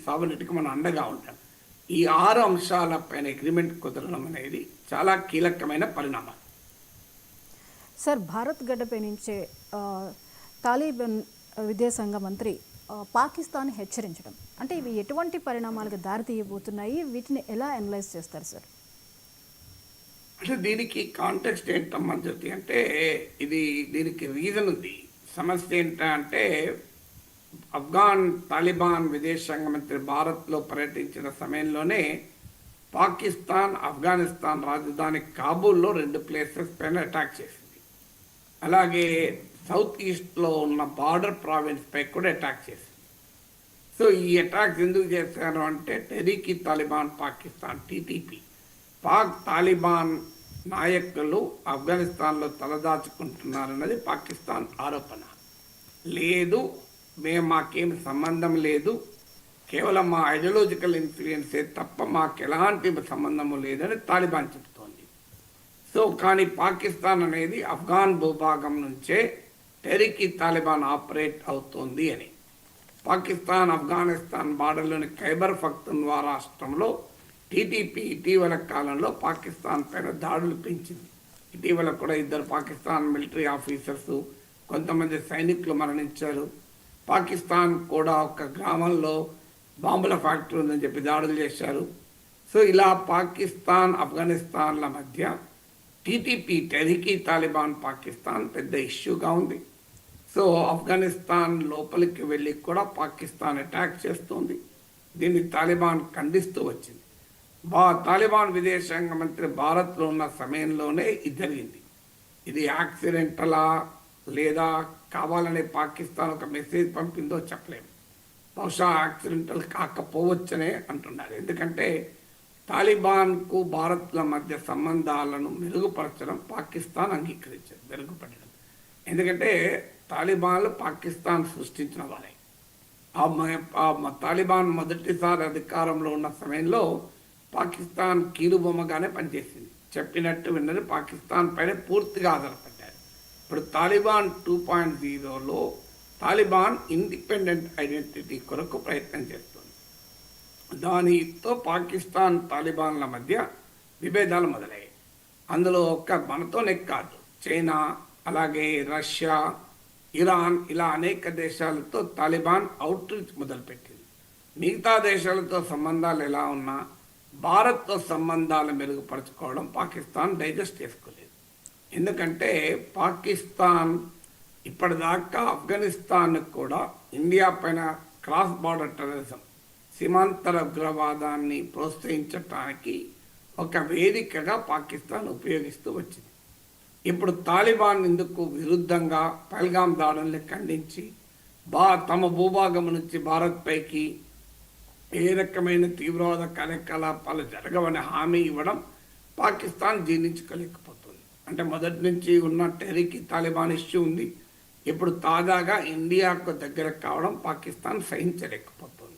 సావరిటీకి మనం అండగా ఉంటాం. ఈ 6 అంశాలపైన అగ్రిమెంట్ కుదరడం అనేది చాలా కీలకమైన పరిణామం. సార్, భారత్ గడ్డపై నుంచే తాలిబాన్ విదేశాంగ మంత్రి పాకిస్తాన్ హెచ్చరించడం అంటే ఇవి ఎటువంటి పరిణామాలకు దారితీయబోతున్నాయి, వీటిని ఎలా అనలైజ్ చేస్తారు సార్? అంటే దీనికి కాంటెక్స్ట్ ఏంటమ్మా జ్యోతి అంటే, దీనికి రీజన్ ఉంది. సమస్య ఏంటంటే, తాలిబాన్ విదేశాంగ మంత్రి భారత్లో పర్యటించిన సమయంలోనే పాకిస్తాన్ ఆఫ్ఘనిస్తాన్ రాజధాని కాబూల్లో 2 ప్లేసెస్ పైన అటాక్ చేసింది. అలాగే సౌత్ ఈస్ట్లో ఉన్న బార్డర్ ప్రావిన్స్ పై కూడా అటాక్ చేసింది. సో ఈ అటాక్స్ ఎందుకు చేశారు అంటే, టెహ్రీక్ తాలిబాన్ పాకిస్తాన్ టీటీపీ తాలిబాన్ నాయకులు ఆఫ్ఘనిస్తాన్లో తలదాచుకుంటున్నారన్నది పాకిస్తాన్ ఆరోపణ. లేదు, మాకేం సంబంధం లేదు, కేవలం మా ఐడియాలజికల్ ఇన్ఫ్లుయెన్సే తప్ప మాకు ఎలాంటి సంబంధము లేదని తాలిబాన్ చెబుతోంది. సో కానీ పాకిస్తాన్ అనేది ఆఫ్ఘాన్ భూభాగం నుంచే టెహ్రీక్ తాలిబాన్ ఆపరేట్ అవుతోంది అని. పాకిస్తాన్ ఆఫ్ఘనిస్తాన్ బార్డర్లోని ఖైబర్ పఖ్తూన్ఖ్వా రాష్ట్రంలో టీటీపీ ఇటీవల కాలంలో పాకిస్తాన్ పైన దాడులు పెంచింది. ఇటీవల కూడా 2 పాకిస్తాన్ మిలిటరీ ఆఫీసర్స్, కొంతమంది సైనికులు మరణించారు. పాకిస్తాన్ కూడా ఒక గ్రామంలో బాంబుల ఫ్యాక్టరీ ఉందని చెప్పి దాడులు చేశారు. సో ఇలా పాకిస్తాన్ ఆఫ్ఘనిస్తాన్ల మధ్య టీటీపీ టెహ్రీక్ తాలిబాన్ పాకిస్తాన్ పెద్ద ఇష్యూగా ఉంది. సో ఆఫ్ఘనిస్తాన్ లోపలికి వెళ్ళి కూడా పాకిస్తాన్ అటాక్ చేస్తుంది. దీన్ని తాలిబాన్ ఖండిస్తూ వచ్చింది. తాలిబాన్ విదేశాంగ మంత్రి భారత్లో ఉన్న సమయంలోనే ఇది జరిగింది. ఇది యాక్సిడెంటలా లేదా కావాలనే పాకిస్తాన్ ఒక మెసేజ్ పంపిందో చెప్పలేము. బహుశా యాక్సిడెంటల్ కాకపోవచ్చనే అంటున్నారు. ఎందుకంటే తాలిబాన్కు భారత్ల మధ్య సంబంధాలను మెరుగుపరచడం పాకిస్తాన్ అంగీకరించారు, మెరుగుపడడం. ఎందుకంటే తాలిబాన్లు పాకిస్తాన్ సృష్టించిన వారే. తాలిబాన్ మొదటిసారి అధికారంలో ఉన్న సమయంలో పాకిస్తాన్ కీలుబొమ్మగానే పనిచేసింది. చెప్పినట్టు విన్నది పాకిస్తాన్ పైన పూర్తిగా ఆధారపడ్డారు. ఇప్పుడు తాలిబాన్ 2.0లో తాలిబాన్ ఇండిపెండెంట్ ఐడెంటిటీ కొరకు ప్రయత్నం చేస్తుంది. దానితో పాకిస్తాన్ తాలిబాన్ల మధ్య విభేదాలు మొదలయ్యాయి. అందులో మనతోనే కాదు, చైనా, అలాగే రష్యా, ఇరాన్, ఇలా అనేక దేశాలతో తాలిబాన్ అవుట్ రీచ్ మొదలుపెట్టింది. మిగతా దేశాలతో సంబంధాలు ఎలా ఉన్నా భారత్తో సంబంధాలు మెరుగుపరచుకోవడం పాకిస్తాన్ డైజెస్ట్ చేసుకోలేదు. ఎందుకంటే పాకిస్తాన్ ఇప్పటిదాకా ఆఫ్ఘనిస్తాన్ కూడా ఇండియా పైన క్రాస్ బార్డర్ టెర్రరిజం, సీమాంతర ఉగ్రవాదాన్ని ప్రోత్సహించడానికి ఒక వేదికగా పాకిస్తాన్ ఉపయోగిస్తూ వచ్చింది. ఇప్పుడు తాలిబాన్ ఇందుకు విరుద్ధంగా పహల్గాం దాడుల్ని ఖండించి తమ భూభాగం నుంచి భారత్ పైకి ఏ రకమైన తీవ్రవాద కార్యకలాపాలు జరగవని హామీ ఇవ్వడం పాకిస్తాన్ జీర్ణించుకోలేకపోతుంది. అంటే మొదటి నుంచి ఉన్న టెహ్రీక్ తాలిబాన్ ఇష్యూ ఉంది. ఇప్పుడు తాజాగా ఇండియాకు దగ్గర కావడం పాకిస్తాన్ సహించలేకపోతుంది.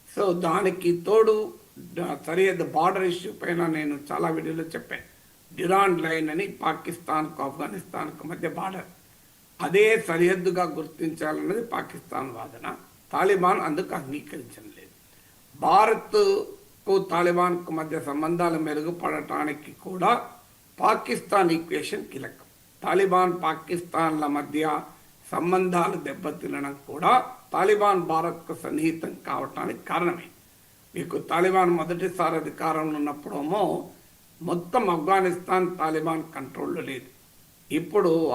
సో దానికి తోడు సరిహద్దు బార్డర్ ఇష్యూ పైన నేను చాలా వీడియోలో చెప్పాను. డ్యూరాండ్ లైన్ అని పాకిస్తాన్కు ఆఫ్ఘనిస్తాన్కు మధ్య బార్డర్, అదే సరిహద్దుగా గుర్తించాలన్నది పాకిస్తాన్ వాదన. తాలిబాన్ అందుకు అంగీకరించడం లేదు. భారత్కు తాలిబాన్కు మధ్య సంబంధాలు మెరుగుపడటానికి కూడా పాకిస్తాన్ ఈక్వేషన్ కీలకం. తాలిబాన్ పాకిస్తాన్ల మధ్య సంబంధాలు దెబ్బతినడం కూడా తాలిబాన్ భారత్కు సన్నిహితం కావటానికి కారణమే. మీకు తాలిబాన్ మొదటిసారి అధికారంలో ఉన్నప్పుడేమో మొత్తం ఆఫ్ఘనిస్తాన్ తాలిబాన్ కంట్రోల్లో లేదు.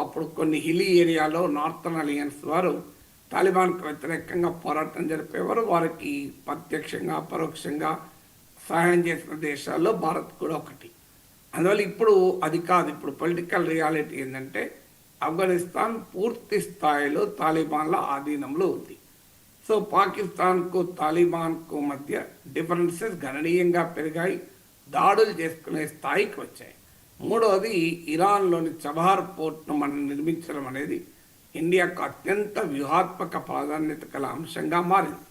అప్పుడు కొన్ని హిలీ ఏరియాలో నార్థన్ అలియన్స్ వారు తాలిబాన్కు వ్యతిరేకంగా పోరాటం జరిపేవారు. వారికి ప్రత్యక్షంగా పరోక్షంగా సహాయం చేసిన దేశాల్లో భారత్ కూడా ఒకటి. అందువల్ల ఇప్పుడు అది కాదు. ఇప్పుడు పొలిటికల్ రియాలిటీ ఏంటంటే ఆఫ్ఘనిస్తాన్ పూర్తి స్థాయిలో తాలిబాన్ల ఆధీనంలో ఉంది. సో పాకిస్తాన్కు తాలిబాన్కు మధ్య డిఫరెన్సెస్ గణనీయంగా పెరిగాయి, దాడులు చేసుకునే స్థాయికి వచ్చాయి. మూడవది, ఇరాన్లోని చబహార్ పోర్ట్ను మనం నిర్మించడం అనేది ఇండియాకు అత్యంత వ్యూహాత్మక ప్రాధాన్యత గల అంశంగా మారింది.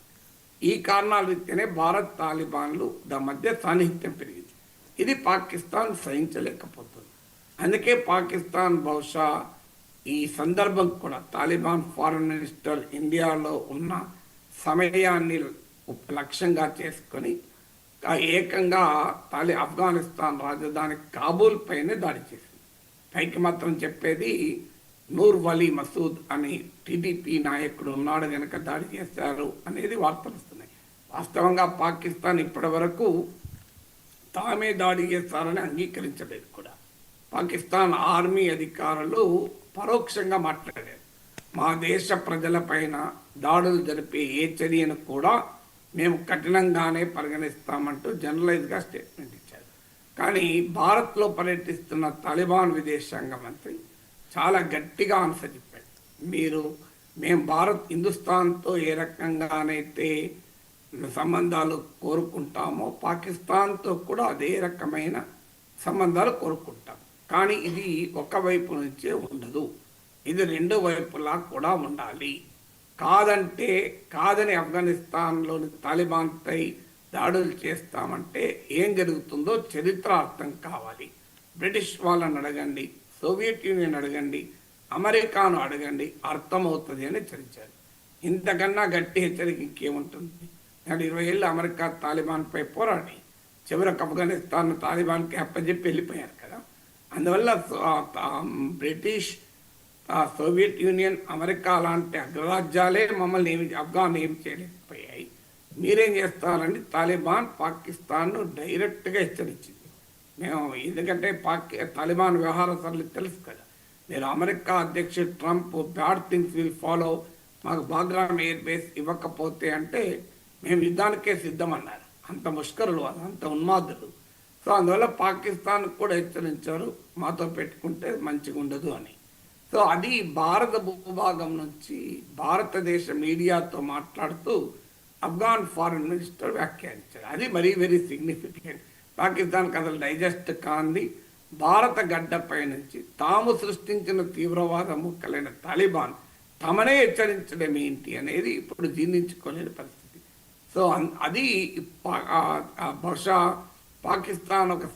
ఈ కారణాల రీత్యానే భారత్ తాలిబాన్లు మధ్య సాన్నిహిత్యం పెరిగింది. ఇది పాకిస్తాన్ సహించలేకపోతుంది. అందుకే పాకిస్తాన్ బహుశా ఈ సందర్భం కూడా తాలిబాన్ ఫారెన్ మినిస్టర్ ఇండియాలో ఉన్న సమయాన్ని లక్ష్యంగా చేసుకొని ఏకంగా ఆఫ్ఘనిస్తాన్ రాజధాని కాబూల్ పైనే దాడి చేసింది. పైకి మాత్రం చెప్పేది నూర్ వలీ మసూద్ అని టీడీపీ నాయకుడు ఉన్నాడు కనుక దాడి చేశారు అనేది వార్తలు వస్తున్నాయి. వాస్తవంగా పాకిస్తాన్ ఇప్పటి వరకు తామే దాడి చేస్తారని అంగీకరించలేదు కూడా. పాకిస్తాన్ ఆర్మీ అధికారులు పరోక్షంగా మాట్లాడారు, మా దేశ ప్రజలపైన దాడులు జరిపే ఏ చర్యను కూడా మేము కఠినంగానే పరిగణిస్తామంటూ జనరలైజ్గా స్టేట్మెంట్ ఇచ్చారు. కానీ భారత్లో పర్యటిస్తున్న తాలిబాన్ విదేశాంగ మంత్రి చాలా గట్టిగా ఆన్సర్ చెప్పాడు. మేము హిందుస్థాన్తో ఏ రకంగానైతే సంబంధాలు కోరుకుంటామో పాకిస్తాన్తో కూడా అదే రకమైన సంబంధాలు కోరుకుంటాం. కానీ ఇది ఒక వైపు నుంచే ఉండదు, ఇది రెండు వైపులా కూడా ఉండాలి. కాదని ఆఫ్ఘనిస్తాన్లోని తాలిబాన్పై దాడులు చేస్తామంటే ఏం జరుగుతుందో చరిత్ర అర్థం కావాలి. బ్రిటిష్ వాళ్ళని అడగండి, సోవియట్ యూనియన్ అడగండి, అమెరికాను అడగండి, అర్థమవుతుంది అని హెచ్చరించారు. ఇంతకన్నా గట్టి హెచ్చరిక ఇంకేముంటుంది? 20 ఏళ్ళు అమెరికా తాలిబాన్పై పోరాడి చివరికి ఆఫ్ఘనిస్తాన్ తాలిబాన్కి అప్పచెప్పి వెళ్ళిపోయారు కదా. అందువల్ల బ్రిటిష్, సోవియట్ యూనియన్, అమెరికా లాంటి అగ్రరాజ్యాలే మమ్మల్ని ఆఫ్ఘాన్ ఏమి చేయలేకపోయాయి. మీరేం చేస్తారండి? తాలిబాన్ పాకిస్తాన్ను డైరెక్ట్గా హెచ్చరించింది. ఎందుకంటే తాలిబాన్ వ్యవహార సరళి తెలుసు కదా. మీరు అమెరికా అధ్యక్షుడు Trump bad things will follow, మాకు బాగ్రామ్ ఎయిర్ బేస్ ఇవ్వకపోతే అంటే మేము యుద్ధానికే సిద్ధమన్నారు. అంత ముష్కరులు, అంత ఉన్మాదులు. సో అందువల్ల పాకిస్తాన్ కూడా హెచ్చరించారు, మాతో పెట్టుకుంటే మంచిగా ఉండదు అని. సో అది భారత భూభాగం నుంచి భారతదేశ మీడియాతో మాట్లాడుతూ ఆఫ్ఘాన్ ఫారిన్ మినిస్టర్ వ్యాఖ్యానించారు. అది మరీ వెరీ సిగ్నిఫికెంట్. పాకిస్తాన్కి అసలు డైజెస్ట్ కాంది భారత గడ్డపై నుంచి తాము సృష్టించిన తీవ్రవాద ముక్కలైన తాలిబాన్ తమనే హెచ్చరించడం ఏంటి అనేది ఇప్పుడు జీర్ణించుకోలేని పరిస్థితి. సో అది బహుశా పాకిస్తాన్ ఒక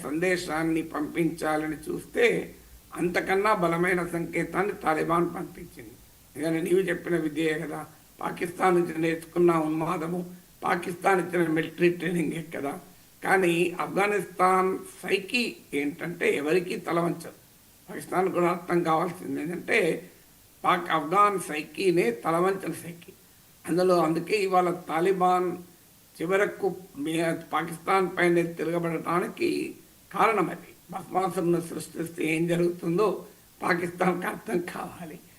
సందేశాన్ని పంపించాలని చూస్తే అంతకన్నా బలమైన సంకేతాన్ని తాలిబాన్ పంపించింది. ఎందుకంటే నీవు చెప్పిన విద్యే కదా, పాకిస్తాన్ నుంచి నేర్చుకున్న ఉన్మాదము, పాకిస్తాన్ ఇచ్చిన మిలిటరీ ట్రైనింగే కదా. కానీ ఆఫ్ఘనిస్తాన్ సైకి ఏంటంటే ఎవరికీ తలవంచదు. పాకిస్తాన్ కూడా అర్థం కావాల్సింది ఏంటంటే ఆఫ్ఘాన్ సైకీనే తలవంచని సైకి. అందుకే ఇవాళ తాలిబాన్ చివరకు పాకిస్తాన్ పైన తిరగబడటానికి కారణం అది. బస్మాసులను సృష్టిస్తే ఏం జరుగుతుందో పాకిస్తాన్కి అర్థం కావాలి.